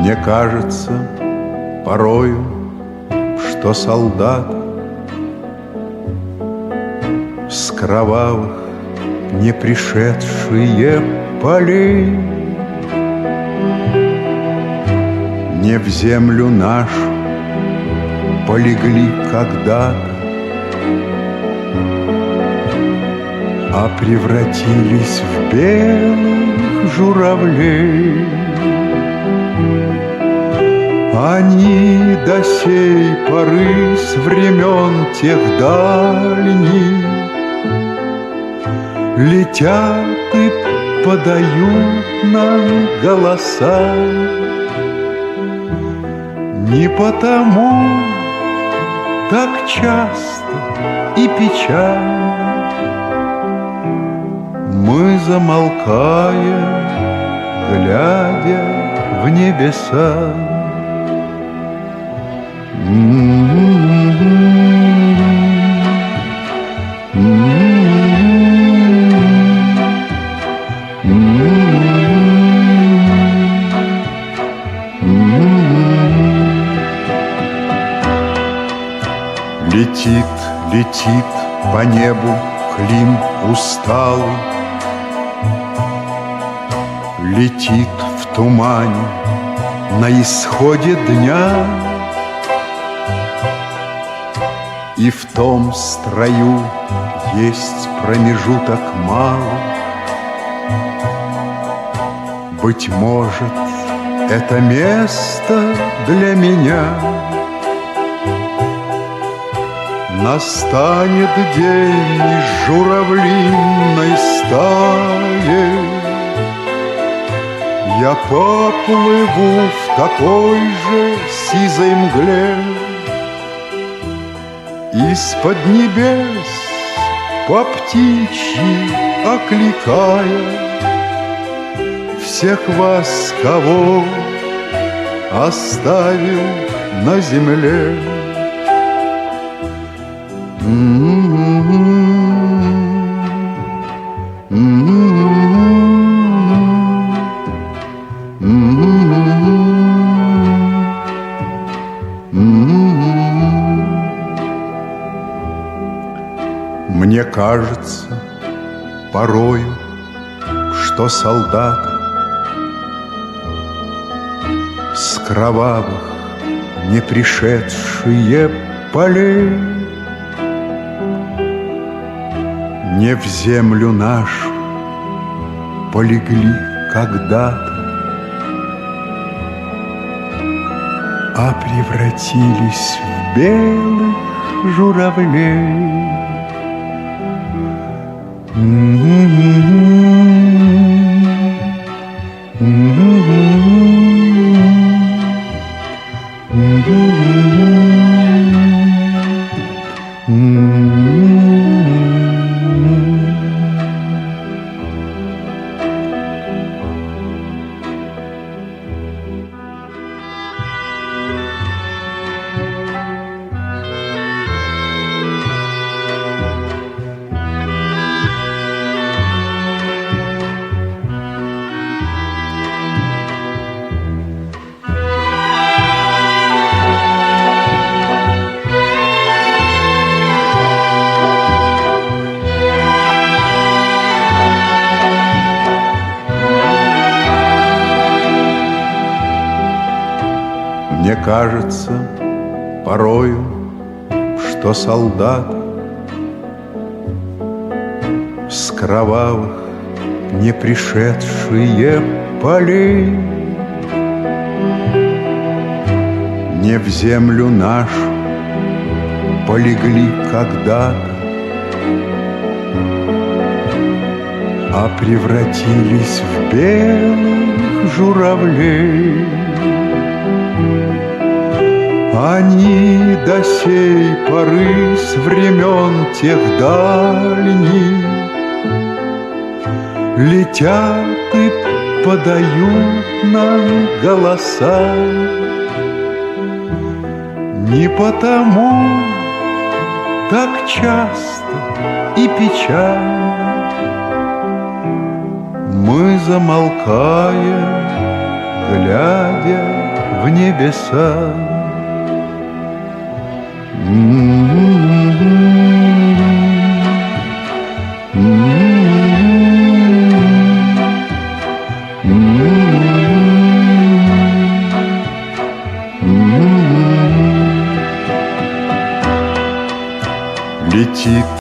Мне кажется порою, что солдат с кровавых не пришедшие полей не в землю нашу полегли когда-то, а превратились в белых журавлей. Они до сей поры с времен тех дальних летят и подают нам голоса. Не потому так часто и печально мы замолкаем, глядя в небеса. Летит, летит по небу клин усталый, летит в тумане на исходе дня, и в том строю есть промежуток малый. Быть может, это место для меня. Настанет день из журавлиной стаи, я поплыву в такой же сизой мгле. Из-под небес по птичьи окликая всех вас, кого оставил на земле. Мне кажется порою, что солдаты с кровавых не пришедшие полей не в землю нашу полегли когда-то, а превратились в белых журавлей. Мне кажется порою, что солдаты с кровавых не пришедшие полей не в землю нашу полегли когда-то, а превратились в белых журавлей. Они до сей поры с времен тех дальних летят и подают нам голоса. Не потому так часто и печально мы замолкаем, глядя в небеса. Летит